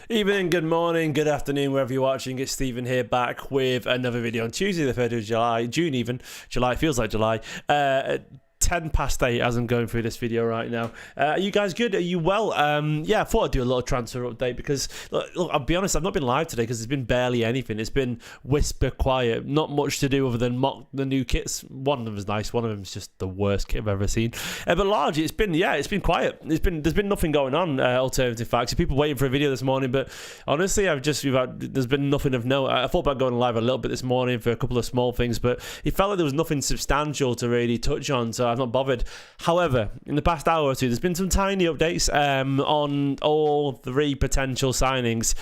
Evening, good morning, good afternoon, wherever you're watching. It's Stephen here, back with another video on Tuesday, the 3rd of July, June even. July, feels like July. 10 past 8 as I'm going through this video right now. Are you guys good? Are you well? Yeah, I thought I'd do a little transfer update because, look, I'll be honest, I've not been live today because there's been barely anything. It's been whisper quiet, not much to do other than mock the new kits. One of them is nice, one of them is just the worst kit I've ever seen. But largely, it's been quiet. There's been nothing going on, alternative facts. People waiting for a video this morning, but honestly, there's been nothing of note. I thought about going live a little bit this morning for a couple of small things, but it felt like there was nothing substantial to really touch on, so I've not bothered. However, in the past hour or two, there's been some tiny updates on all 3 potential signings,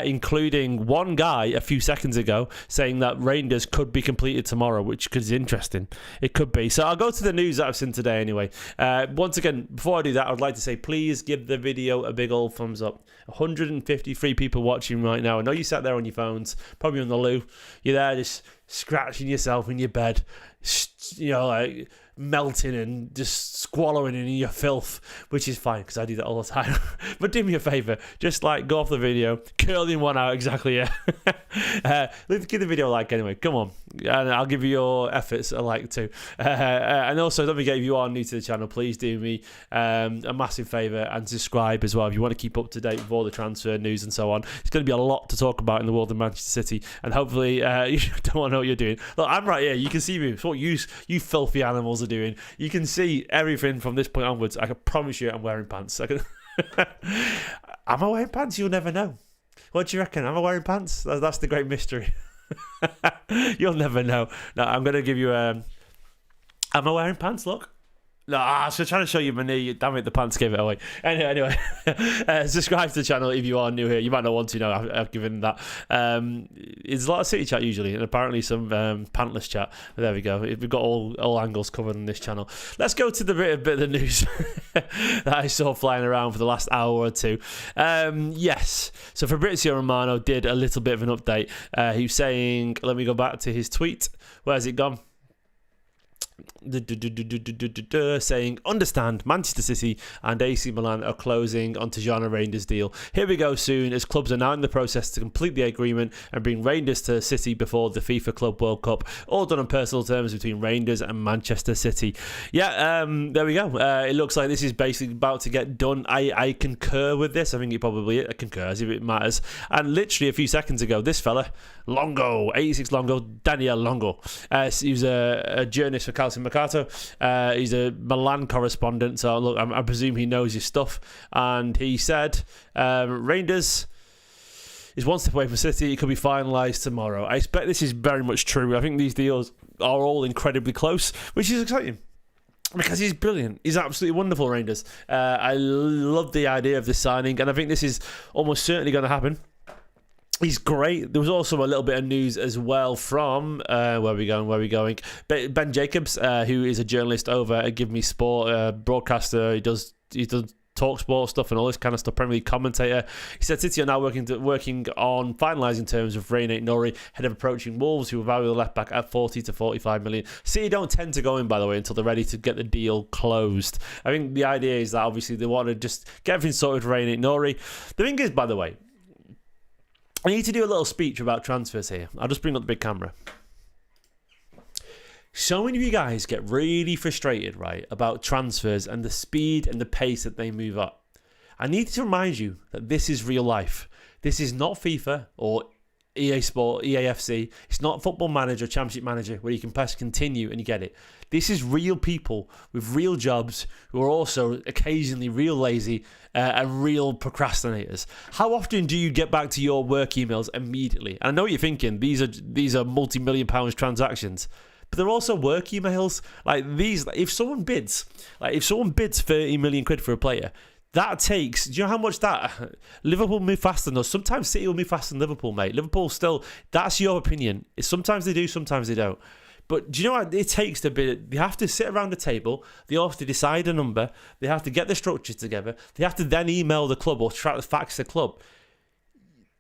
including one guy a few seconds ago saying that Reijnders could be completed tomorrow, which is interesting. It could be. So I'll go to the news that I've seen today anyway. Once again, before I do that, I'd like to say please give the video a big old thumbs up. 153 people watching right now. I know you sat there on your phones, probably on the loo. You're there just scratching yourself in your bed, like melting and just swallowing in your filth, which is fine because I do that all the time. But do me a favour, just go off the video, curling one out exactly. Let's give the video a like anyway. Come on, and I'll give you your efforts a like too. And also, don't forget, if you are new to the channel, please do me a massive favour and subscribe as well if you want to keep up to date with all the transfer news and so on. It's going to be a lot to talk about in the world of Manchester City, and hopefully you don't want to know what you're doing. Look, I'm right here. You can see me. It's what you filthy animals are doing. You can see everything from this point onwards. I can promise you I'm wearing pants. Am I wearing pants? You'll never know. What do you reckon? Am I wearing pants? That's the great mystery. You'll never know. No, I'm going to give you am I wearing pants? Look. No, I was trying to show you my knee. Damn it, the pants gave it away. Anyway, subscribe to the channel if you are new here. You might not want to know. I've given that. It's a lot of City chat usually, and apparently some pantless chat. There we go. We've got all angles covered on this channel. Let's go to the bit of the news that I saw flying around for the last hour or two. Yes. So Fabrizio Romano did a little bit of an update. He was saying, let me go back to his tweet. Where's it gone? Saying, understand Manchester City and AC Milan are closing on Tijjani Reijnders deal. Here we go soon, as clubs are now in the process to complete the agreement and bring Reijnders to City before the FIFA Club World Cup. All done on personal terms between Reijnders and Manchester City. Yeah, there we go. It looks like this is basically about to get done. I concur with this. I think it probably concurs if it matters. And literally a few seconds ago, this fella, Longo, 86 Longo, Daniel Longo. He was a journalist for Calcio Mercato. He's a Milan correspondent, so look, I presume he knows his stuff. And he said, Reijnders is one step away from City. It could be finalised tomorrow. I expect this is very much true. I think these deals are all incredibly close, which is exciting. Because he's brilliant. He's absolutely wonderful, Reijnders. I love the idea of this signing, and I think this is almost certainly going to happen. He's great. There was also a little bit of news as well from where are we going? Ben Jacobs, who is a journalist over at Give Me Sport, broadcaster. He does talk sport stuff and all this kind of stuff. Premier League commentator. He said City are now working on finalising terms with Rayan Ait-Nouri, head of approaching Wolves, who will value the left back at 40 to 45 million. City don't tend to go in, by the way, until they're ready to get the deal closed. I think the idea is that obviously they want to just get everything sorted for Rayan Ait-Nouri. The thing is, by the way, I need to do a little speech about transfers here. I'll just bring up the big camera. So many of you guys get really frustrated, right, about transfers and the speed and the pace that they move up. I need to remind you that this is real life. This is not FIFA or EA Sport, EAFC. It's not Football Manager, Championship Manager, where you can press continue and you get it. This is real people with real jobs who are also occasionally real lazy and real procrastinators. How often do you get back to your work emails immediately? And I know what you're thinking. These are multi-million pounds transactions. But they're also work emails. Like these, if someone bids 30 million quid for a player, that takes, do you know how much that Liverpool move faster than us? Sometimes City will move faster than Liverpool, mate. Liverpool still, that's your opinion. Sometimes they do, sometimes they don't. But do you know what it takes to bid? They have to sit around the table. They have to decide a number. They have to get the structures together. They have to then email the club or try to fax the club.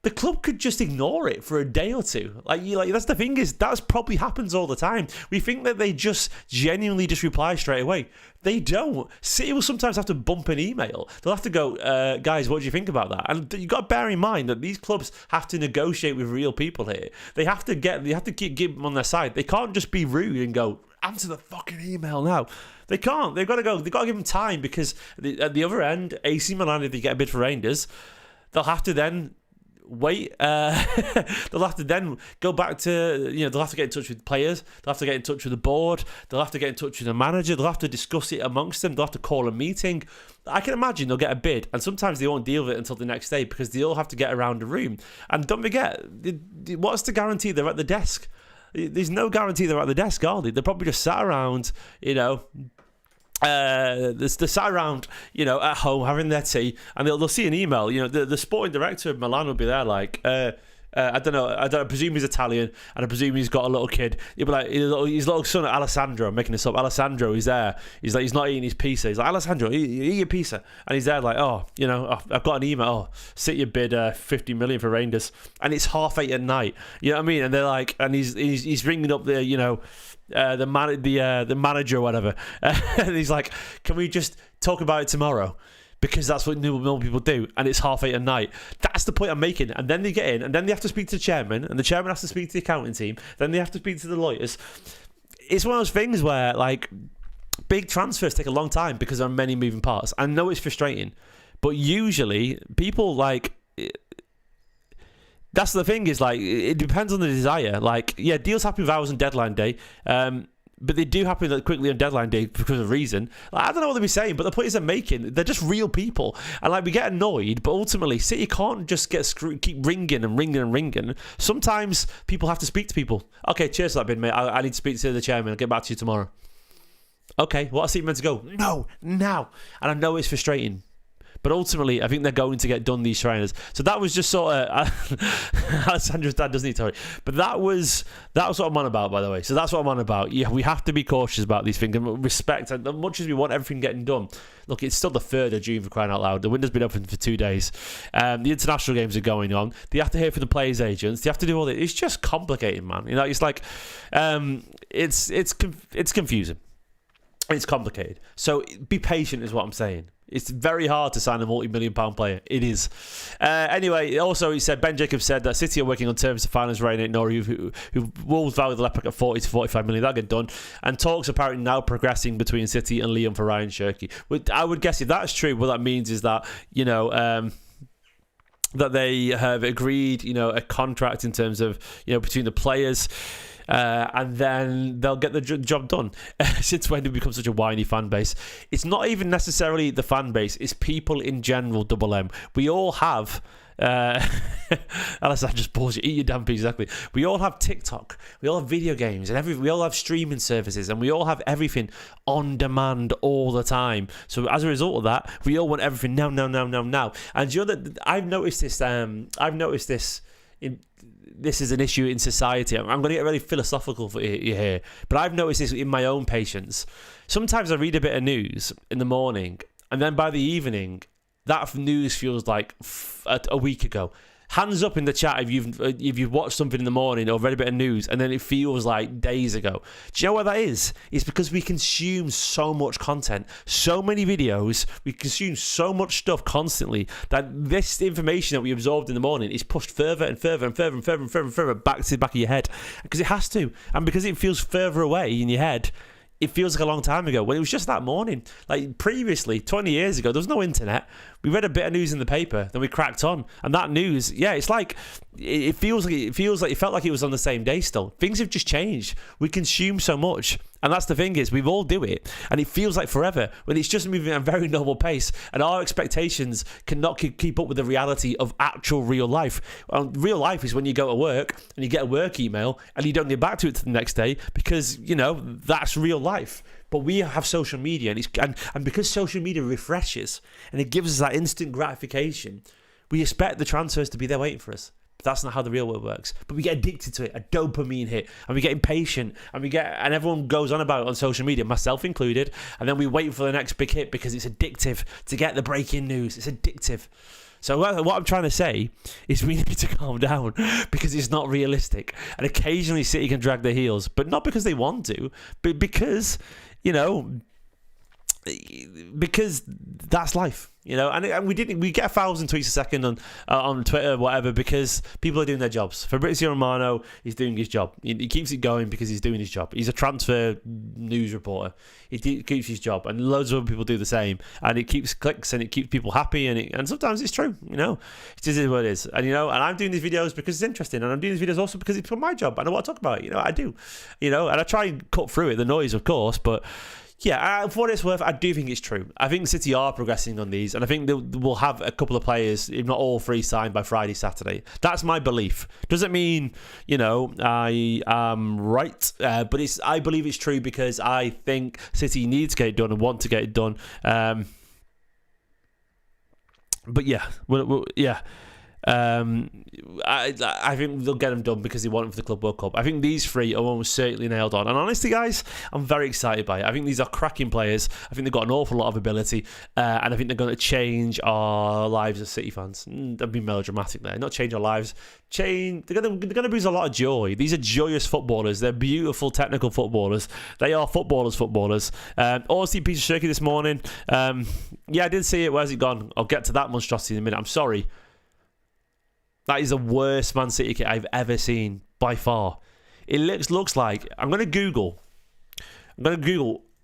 the club could just ignore it for a day or two. Like that's the thing, is that's probably happens all the time. We think that they just genuinely just reply straight away. They don't. City will sometimes have to bump an email. They'll have to go, guys, what do you think about that? And you've got to bear in mind that these clubs have to negotiate with real people here. They have to keep them on their side. They can't just be rude and go, answer the fucking email now. They can't. They've got to go. They've got to give them time, because at the other end, AC Milan, if they get a bid for Reijnders, they'll have to then wait. They'll have to then go back to, they'll have to get in touch with players. They'll have to get in touch with the board. They'll have to get in touch with the manager. They'll have to discuss it amongst them. They'll have to call a meeting. I can imagine they'll get a bid, and sometimes they won't deal with it until the next day, because they all have to get around the room. And don't forget, what's the guarantee they're at the desk? There's no guarantee they're at the desk, are they? They're probably just sat around, they're sat around, at home having their tea, and they'll see an email. The sporting director of Milan will be there, like, I don't know. I presume he's Italian, and I presume he's got a little kid. He'll be like, his little son, Alessandro. I'm making this up. Alessandro, he's there. He's like, he's not eating his pizza. He's like, Alessandro, eat your pizza. And he's there, like, I've got an email. Oh, City bid 50 million for Reijnders, and it's 8:30 at night. You know what I mean? And they're like, and he's ringing up the the manager or whatever, and he's like, can we just talk about it tomorrow? Because that's what normal people do, and it's 8:30 at night. That's the point I'm making. And then they get in, and then they have to speak to the chairman, and the chairman has to speak to the accounting team, then they have to speak to the lawyers. It's one of those things where, like, big transfers take a long time because there are many moving parts. I know it's frustrating, but usually people, like, that's the thing, is, like, it depends on the desire. Like, yeah, deals happen with hours on deadline day, but they do happen quickly on deadline day because of reason. Like, I don't know what they'll be saying, but the point is they're making, they're just real people. And, like, we get annoyed, but ultimately City can't just keep ringing and ringing and ringing. Sometimes people have to speak to people. Okay, cheers for that bid, mate. I need to speak to the chairman. I'll get back to you tomorrow. Okay, what are City meant to go? No, now. And I know it's frustrating, but ultimately, I think they're going to get done, these trainers. So that was just sort of Alessandro's dad doesn't need to worry. But that was what I'm on about, by the way. So that's what I'm on about. Yeah, we have to be cautious about these things and respect. And as much as we want everything getting done, look, it's still the 3rd of June, for crying out loud. The window's been open for 2 days. The international games are going on. They have to hear from the players' agents. They have to do all this. It's just complicated, man. It's like it's confusing. It's complicated. So be patient, is what I'm saying. It's very hard to sign a multi-million-pound player. It is. Anyway, also he said, Ben Jacobs said that City are working on terms to finance Rayan Ait-Nouri, who Wolves value the left back at 40 to 45 million. That'll get done. And talks apparently now progressing between City and Lyon for Rayan Cherki. I would guess if that's true, what that means is that, that they have agreed, a contract in terms of, between the players. And then they'll get the job done. Since when did we become such a whiny fan base? It's not even necessarily the fan base, it's people in general, double M. We all have Alessandro just pause you, eat your damn pizza. Exactly. We all have TikTok, we all have video games, and we all have streaming services, and we all have everything on demand all the time. So as a result of that, we all want everything now. And you know that I've noticed this this is an issue in society. I'm going to get really philosophical for you here, but I've noticed this in my own patience. Sometimes I read a bit of news in the morning, and then by the evening, that news feels like a week ago. Hands up in the chat if you've watched something in the morning or read a bit of news and then it feels like days ago. Do you know what that is? It's because we consume so much content, so many videos, we consume so much stuff constantly that this information that we absorbed in the morning is pushed further and further and further and further and further and further back to the back of your head, because it has to. And because it feels further away in your head, it feels like a long time ago when it was just that morning. Like previously, 20 years ago, there was no internet. We read a bit of news in the paper, then we cracked on, and that news, yeah, it's like it felt like it was on the same day still. Things have just changed. We consume so much, and that's the thing, is we all do it, and it feels like forever when it's just moving at a very normal pace, and our expectations cannot keep up with the reality of actual real life. Real life is when you go to work and you get a work email and you don't get back to it the next day because that's real life. But we have social media, and because social media refreshes and it gives us that instant gratification, we expect the transfers to be there waiting for us. But that's not how the real world works. But we get addicted to it, a dopamine hit, and we get impatient, and everyone goes on about it on social media, myself included, and then we wait for the next big hit because it's addictive to get the breaking news. It's addictive. So what I'm trying to say is we need to calm down because it's not realistic. And occasionally City can drag their heels, but not because they want to, but because, because that's life, and we get 1,000 tweets a second on Twitter, whatever, because people are doing their jobs. Fabrizio Romano is doing his job. He keeps it going because he's doing his job. He's a transfer news reporter. He keeps his job, and loads of other people do the same. And it keeps clicks and it keeps people happy. And sometimes it's true, It just is what it is. And and I'm doing these videos because it's interesting, and I'm doing these videos also because it's for my job. I know what to talk about. I do. And I try and cut through it, the noise, of course, but. Yeah, for what it's worth, I do think it's true. I think City are progressing on these, and I think we'll have a couple of players, if not all three, signed by Friday, Saturday. That's my belief. Doesn't mean, I am right, but I believe it's true because I think City need to get it done and want to get it done. But yeah, yeah. I think they'll get them done because they want it for the Club World Cup. I think these three are almost certainly nailed on. And honestly, guys, I'm very excited by it. I think these are cracking players. I think they've got an awful lot of ability. And I think they're going to change our lives as City fans. I'd be melodramatic there. Not change our lives. They're going to bring us a lot of joy. These are joyous footballers. They're beautiful technical footballers. They are footballers. Also, piece of Cherki this morning. Yeah, I did see it. Where's it gone? I'll get to that monstrosity in a minute. I'm sorry. That is the worst Man City kit I've ever seen, by far. It looks like... I'm going to Google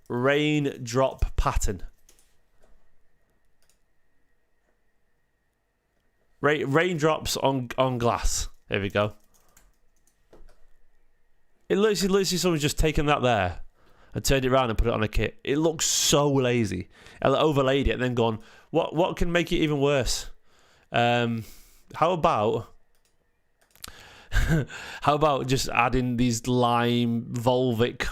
raindrop pattern. Raindrops on glass. There we go. It looks like someone's just taken that there and turned it around and put it on a kit. It looks so lazy. And overlaid it and then gone, what can make it even worse? How about just adding these lime Volvic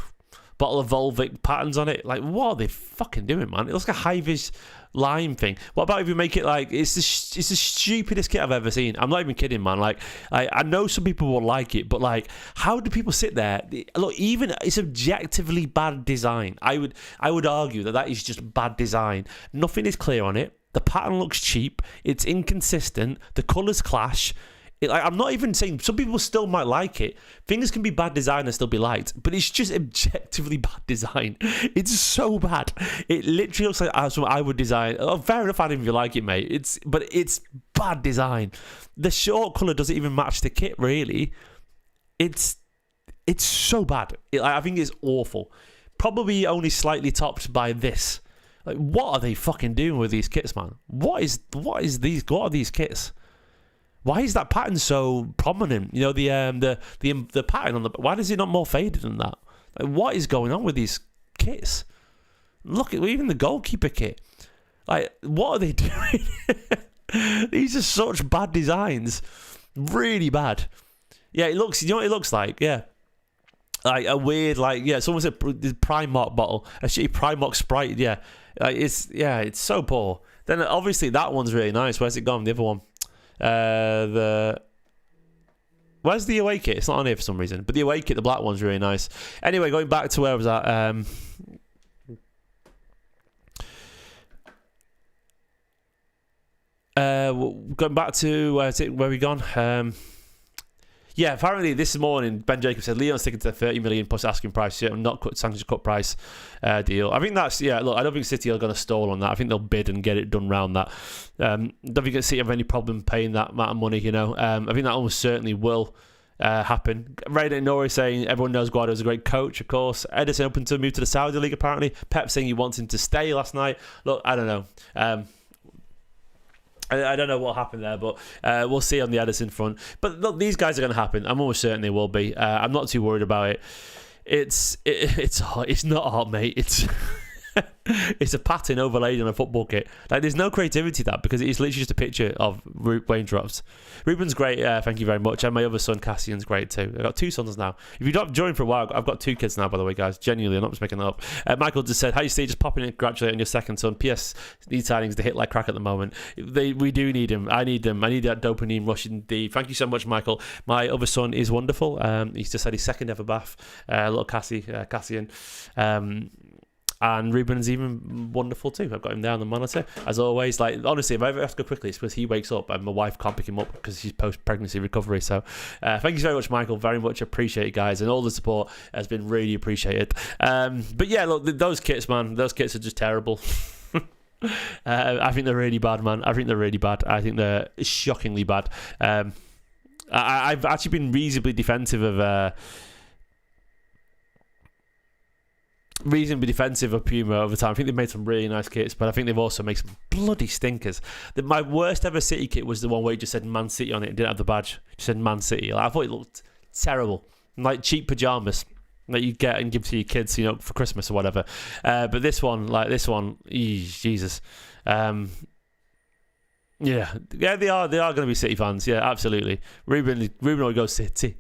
bottle of Volvic patterns on it? Like, what are they fucking doing, man? It looks like a high-vis lime thing. What about if you make it like it's the stupidest kit I've ever seen? I'm not even kidding, man. Like, I know some people will like it, but like, how do people sit there? Look, even it's objectively bad design. I would argue that is just bad design. Nothing is clear on it. The pattern looks cheap. It's inconsistent. The colours clash. I'm not even saying... Some people still might like it. Things can be bad design and still be liked. But it's just objectively bad design. It's so bad. It literally looks like something I would design. Oh, fair enough, Adam, if you like it, mate. But it's bad design. The short colour doesn't even match the kit, really. It's so bad. I think it's awful. Probably only slightly topped by this. Like, what are they fucking doing with these kits, man? What are these kits? Why is that pattern so prominent? The pattern on the... Why is it not more faded than that? Like, what is going on with these kits? Look at even the goalkeeper kit. Like, what are they doing? These are such bad designs. Really bad. Yeah, it looks... You know what it looks like? Yeah. Like a weird, someone said Primark bottle. A shitty Primark Sprite, yeah. It's so poor. Then obviously that one's really nice. Where's it gone? The other one. Where's the away kit? It's not on here for some reason. But the away kit, the black one's really nice. Anyway, going back to where I was at. Going back to where we gone? Yeah, apparently this morning, Ben Jacobs said Lyon's sticking to the 30 million plus asking price, not sanctions cut price deal. I think that's, look, I don't think City are going to stall on that. I think they'll bid and get it done round that. Don't think City have any problem paying that amount of money, I think that almost certainly will happen. Rayan Ait-Nouri saying everyone knows Guardiola's a great coach, of course. Edison open to move to the Saudi League, apparently. Pep saying he wants him to stay last night. Look, I don't know. I don't know what happened there, but we'll see on the Edison front. But look, these guys are going to happen. I'm almost certain they will be. I'm not too worried about it. It's not hard, mate. It's a pattern overlaid on a football kit. Like, there's no creativity to that because it's literally just a picture of raindrops. Ruben's great, thank you very much. And my other son, Cassian's great too. I've got two sons now. If you've not joined for a while, I've got two kids now, by the way, guys. Genuinely, I'm not just making that up. Michael just said, how you stay just popping in, congratulate on your second son. P.S. Need signings to hit like crack at the moment. We do need him. I need them. I need that dopamine rush indeed. Thank you so much, Michael. My other son is wonderful. He's just had his second ever bath. Little Cassian. And Ruben's even wonderful too. I've got him there on the monitor as always. Like honestly, if I ever have to go quickly, it's because he wakes up and my wife can't pick him up because he's post-pregnancy recovery. So thank you very much, Michael. Very much appreciate it, guys, and all the support has been really appreciated. But yeah, look, those kits, man, those kits are just terrible. I think they're really bad, man. I think they're really bad. I think they're shockingly bad. I've actually been reasonably defensive of. Puma over time. I think they've made some really nice kits, but I think they've also made some bloody stinkers. My worst ever City kit was the one where it just said Man City on it and didn't have the badge. It just said Man City. Like, I thought it looked terrible. Like cheap pajamas that you get and give to your kids, for Christmas or whatever. But this one, Jesus. Yeah, they are going to be City fans. Yeah, absolutely. Ruben would go City.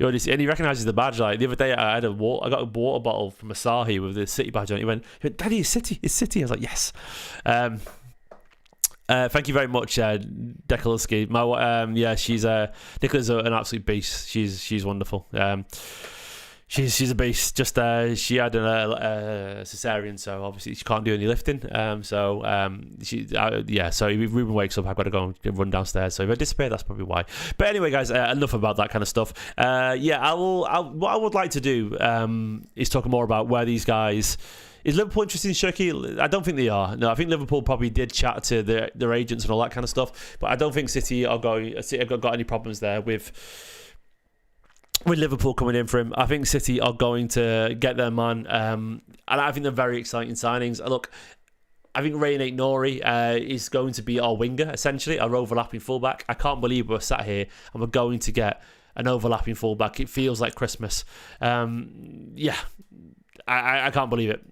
And he recognises the badge. Like the other day, I got a water bottle from Asahi with the City badge on it. He went, "Daddy, it's City." I was like, "Yes." Thank you very much, Dekalowski. She's Nicola's an absolute beast. She's wonderful. She's a beast. Just she had a cesarean, so obviously she can't do any lifting. So if Ruben wakes up, I've got to go and run downstairs. So if I disappear, that's probably why. But anyway, guys, enough about that kind of stuff. What I would like to do is talk more about where these guys. Is Liverpool interested in Cherki? I don't think they are. No, I think Liverpool probably did chat to their agents and all that kind of stuff. But I don't think City have got any problems there with Liverpool coming in for him. I think City are going to get their man, and I think they're very exciting signings. Look, I think Rayan Ait-Nouri is going to be our winger, essentially, our overlapping fullback. I can't believe we're sat here and we're going to get an overlapping fullback. It feels like Christmas. I can't believe it.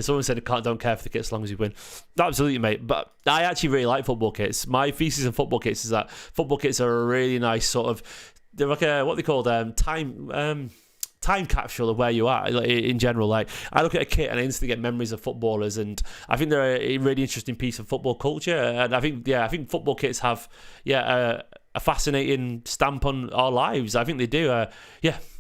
Someone said I don't care for the kit as long as you win. Absolutely, mate. But I actually really like football kits. My thesis on football kits is that football kits are a really nice sort of. They're like what they call time capsule of where you are in general. Like I look at a kit and I instantly get memories of footballers, and I think they're a really interesting piece of football culture. And I think football kits have a fascinating stamp on our lives. I think they do. I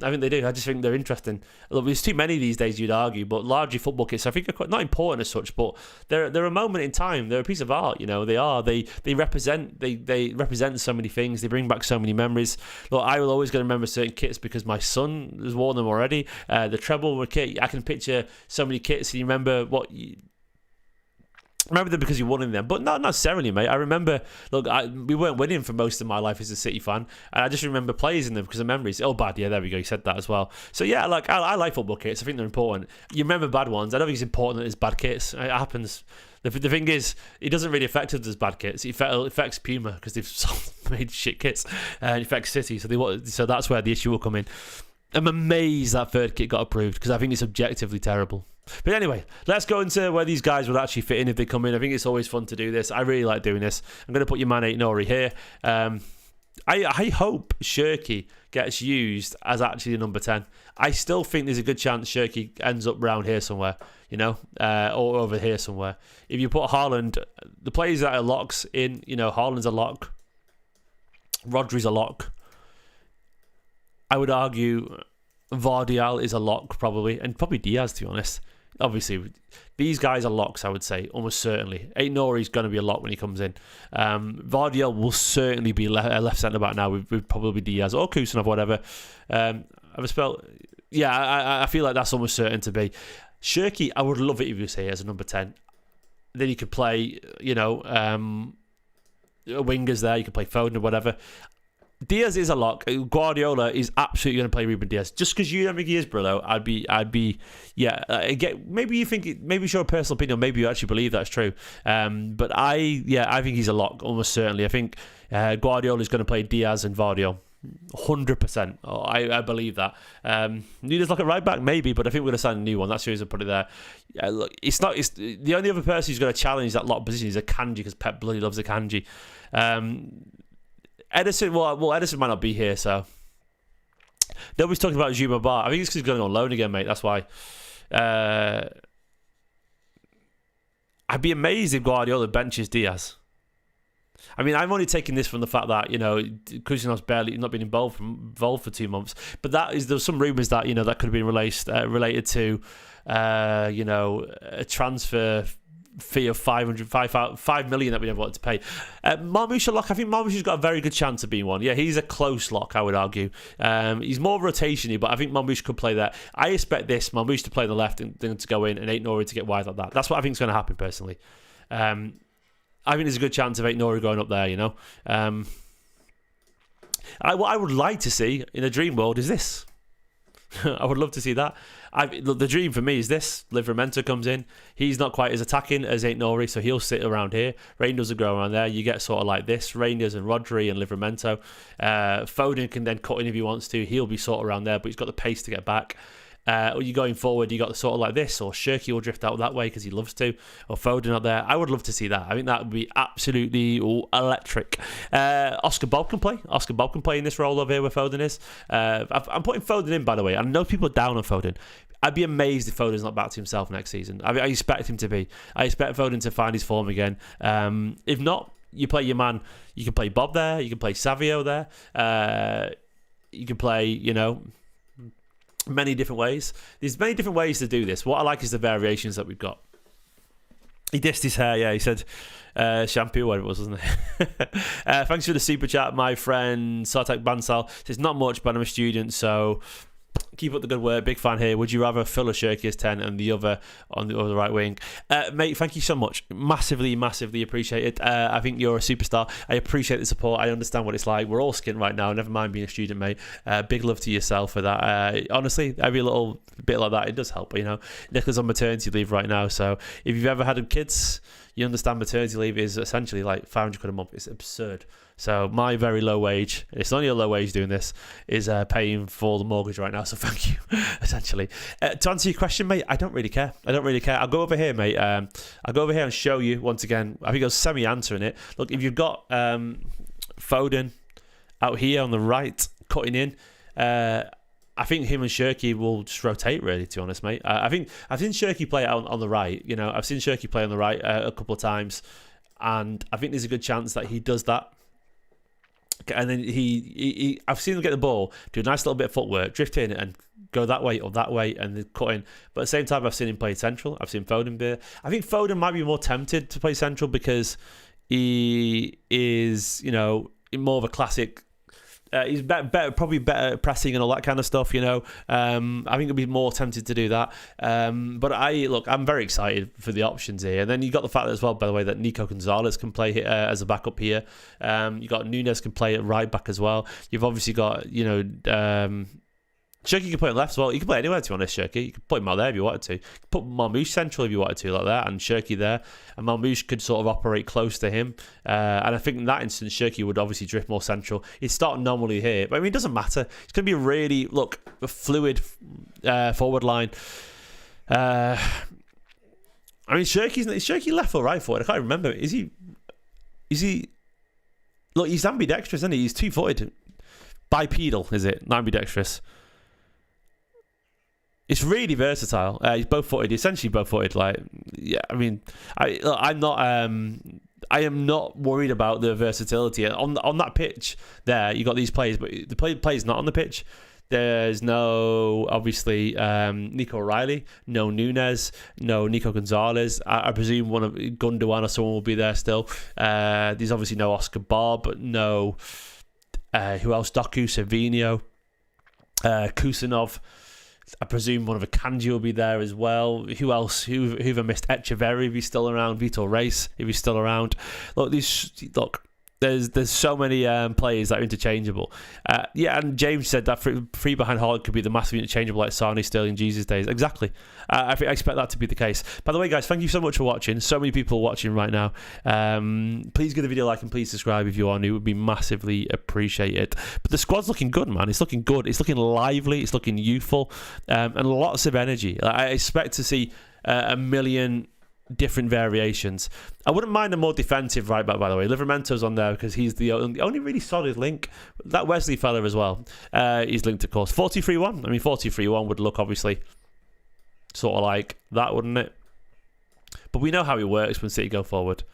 think they do. I just think they're interesting. Look, there's too many these days, you'd argue, but largely football kits, I think, are quite not important as such, but they're a moment in time. They're a piece of art. They are. They represent. They represent so many things. They bring back so many memories. Look, I will always going to remember certain kits because my son has worn them already. The treble kit, I can picture so many kits, and you remember what. Remember them because you won in them, but not necessarily, mate. I remember, we weren't winning for most of my life as a City fan, and I just remember players in them because of memories. Oh, bad, yeah, there we go. You said that as well. So yeah, I like football kits. I think they're important. You remember bad ones. I don't think it's important that it's bad kits. It happens. The thing is, it doesn't really affect us as bad kits. It affects Puma because they've made shit kits, and it affects City. So that's where the issue will come in. I'm amazed that third kit got approved because I think it's objectively terrible. But anyway, let's go into where these guys would actually fit in if they come in. I think it's always fun to do this. I really like doing this. I'm going to put your man Ait-Nouri here. I hope Cherki gets used as actually the number 10. I still think there's a good chance Cherki ends up round here somewhere, or over here somewhere. If you put Haaland, the players that are locks in, Haaland's a lock, Rodri's a lock. I would argue Vardial is a lock probably, and probably Diaz, to be honest. Obviously, these guys are locks, I would say, almost certainly. Ait-Nouri is going to be a lock when he comes in. Vardial will certainly be left centre-back now with probably Diaz or Kusanov, whatever. I feel like that's almost certain to be. Cherki, I would love it if he was here as a number 10. Then he could play, wingers there. You could play Foden or whatever. Diaz is a lock. Guardiola is absolutely going to play Ruben Diaz. Just because you don't think he is, Brillo, maybe you think, maybe it's your personal opinion, maybe you actually believe that's true. But I think he's a lock, almost certainly. I think Guardiola is going to play Diaz and Vardio. 100%. I believe that. Need to look at right back, maybe, but I think we're going to sign a new one. That's the reason I put it there. Look, it's the only other person who's going to challenge that lock position is a Kanji, because Pep bloody loves a Kanji. Edison, Edison might not be here, so nobody's talking about Zuma Bar. I think it's because he's going on loan again, mate. That's why. I'd be amazed if Guardiola benches Diaz. I mean, I'm only taking this from the fact that, Kuzinov's barely not been involved for 2 months. But there's some rumours that, that could have been related to, a transfer fee of 5 million that we never wanted to pay. Marmoush lock, I think Marmoush has got a very good chance of being one. Yeah, he's a close lock, I would argue. He's more rotation-y, but I think Marmoush could play there. I expect Marmoush to play on the left and then to go in, and Ait-Nouri to get wide like that. That's what I think is going to happen, personally. I think there's a good chance of Ait-Nouri going up there, what I would like to see in a dream world is this. I would love to see that. The dream for me is this. Livramento comes in. He's not quite as attacking as Ait-Nouri, so he'll sit around here. Reijnders will go around there. You get sort of like this. Reijnders and Rodri and Livramento. Foden can then cut in if he wants to. He'll be sort of around there, but he's got the pace to get back. Or you going forward, you got sort of like this, or Cherki will drift out that way because he loves to, or Foden out there. I would love to see that. I think that would be absolutely electric. Oscar Bob can play. Oscar Bob can play in this role over here where Foden is. I'm putting Foden in, by the way. I know people are down on Foden. I'd be amazed if Foden's not back to himself next season. I expect him to be. I expect Foden to find his form again. If not, you play your man. You can play Bob there. You can play Savio there. You can play, many different ways. There's many different ways to do this. What I like is the variations that we've got. He dissed his hair, yeah. He said shampoo, whatever it was, wasn't it? Thanks for the super chat, my friend Sartek Bansal. Says not much, but I'm a student, so keep up the good work. Big fan here. Would you rather Phil or Cherki as 10 and the other on the other right wing? Mate, thank you so much. Massively, massively appreciate it. I think you're a superstar. I appreciate the support. I understand what it's like. We're all skint right now. Never mind being a student, mate. Big love to yourself for that. Honestly, every little bit like that, it does help. Nicola's on maternity leave right now. So if you've ever had kids, you understand maternity leave is essentially like 500 quid a month. It's absurd. So my very low wage, it's only a low wage doing this, is paying for the mortgage right now. So thank you, essentially. To answer your question, mate, I don't really care. I'll go over here, mate. I'll go over here and show you once again. I think I was semi-answering it. Look, if you've got Foden out here on the right, cutting in, I think him and Cherki will just rotate, really, to be honest, mate. I think I've seen Cherki play out on the right. I've seen Cherki play on the right a couple of times, and I think there's a good chance that he does that. And then I've seen him get the ball, do a nice little bit of footwork, drift in and go that way or that way and then cut in. But at the same time, I've seen him play central. I've seen Foden there. I think Foden might be more tempted to play central because he is, more of a classic. He's probably better pressing and all that kind of stuff, I think he'll be more tempted to do that. But I'm very excited for the options here. And then you got the fact as well, by the way, that Nico Gonzalez can play as a backup here. You got Nunes can play at right back as well. You've obviously got, Cherki can play on left as well. You can play anywhere, to be honest, Cherki. You could put him out there if you wanted to. You could put Marmoush central if you wanted to, like that, and Cherki there. And Marmoush could sort of operate close to him. And I think in that instance, Cherki would obviously drift more central. He'd start normally here. But, it doesn't matter. It's going to be a really, a fluid forward line. Is Cherki left or right forward? I can't remember. Is he... Look, he's ambidextrous, isn't he? He's two-footed. Bipedal, is it? Not ambidextrous. It's really versatile. He's both-footed, essentially both-footed. I am not worried about the versatility on that pitch. There, you got these players, but the players not on the pitch. There's no, obviously, Nico O'Reilly, no Nunes, no Nico Gonzalez. I presume one of Gundogan or someone will be there still. There's obviously no Oscar Bob, no who else? Doku, Savinho, Kusanov. I presume one of Akanji will be there as well. Who else? Who've I missed? Echeverri if he's still around. Vitor Reis if he's still around. There's so many players that are interchangeable. And James said that free behind Haaland could be the massive interchangeable like Sane, Sterling, Jesus days. Exactly. I expect that to be the case. By the way, guys, thank you so much for watching. So many people watching right now. Please give the video a like and please subscribe if you are new. It would be massively appreciated. But the squad's looking good, man. It's looking good. It's looking lively. It's looking youthful. And lots of energy. I expect to see a million different variations. I wouldn't mind a more defensive right back, by the way. Livramento's on there because he's the only really solid link. That Wesley fella as well. He's linked, of course. 4-2-3-1. 4-2-3-1 would look obviously sort of like that, wouldn't it? But we know how it works when City go forward.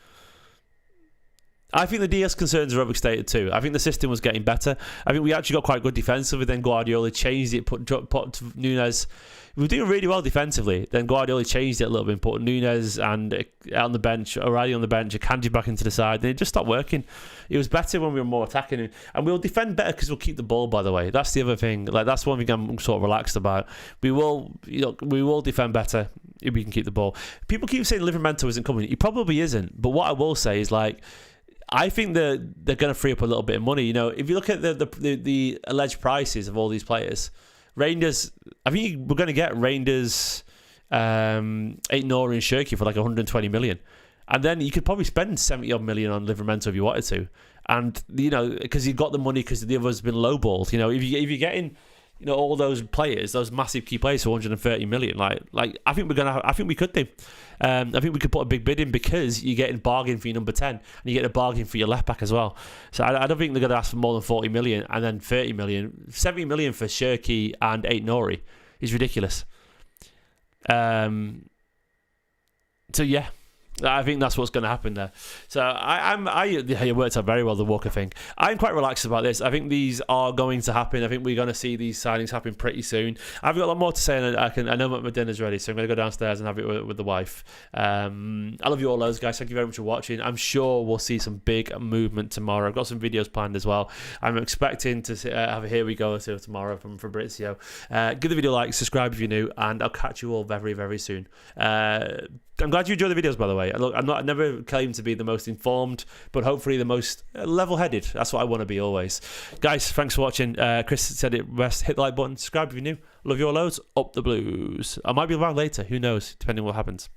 I think the DS concerns are overstated too. I think the system was getting better. I think we actually got quite good defensively. Then Guardiola changed it, put Nunes. We were doing really well defensively. Then Guardiola changed it a little bit, put Nunes and on the bench, O'Reilly on the bench, Akanji back into the side. Then it just stopped working. It was better when we were more attacking, and we'll defend better because we'll keep the ball. By the way, that's the other thing. Like that's one thing I'm sort of relaxed about. We will defend better if we can keep the ball. People keep saying Livramento isn't coming. He probably isn't. But what I will say is like, I think they're going to free up a little bit of money. You know, if you look at the alleged prices of all these players, Reijnders, I think we're going to get Reijnders, Ait-Nouri and Cherki for like 120 million. And then you could probably spend 70 odd million on Livramento if you wanted to. And, you know, because you got the money because the others have been lowballed. You know, if you're getting, you know, all those players, those massive key players for 130 million, like I think we could do. I think we could put a big bid in because you're getting bargain for your number 10 and you get a bargain for your left back as well. So I don't think they're going to ask for more than 40 million and then 30 million. 70 million for Cherki and Ait-Nouri is ridiculous. So yeah, I think that's what's going to happen there. So it worked out very well, the Walker thing. I'm quite relaxed about this. I think these are going to happen. I think we're going to see these signings happen pretty soon. I've got a lot more to say, and I know my dinner's ready, so I'm going to go downstairs and have it with the wife. I love you all loads, guys. Thank you very much for watching. I'm sure we'll see some big movement tomorrow. I've got some videos planned as well. I'm expecting to have a Here We Go tomorrow from Fabrizio. Give the video a like, subscribe if you're new, and I'll catch you all very, very soon. I'm glad you enjoy the videos, by the way. Look, I never claim to be the most informed, but hopefully the most level-headed. That's what I want to be always. Guys, thanks for watching. Chris said it best. Hit the like button, subscribe if you're new. Love you all loads. Up the Blues. I might be around later. Who knows? Depending on what happens.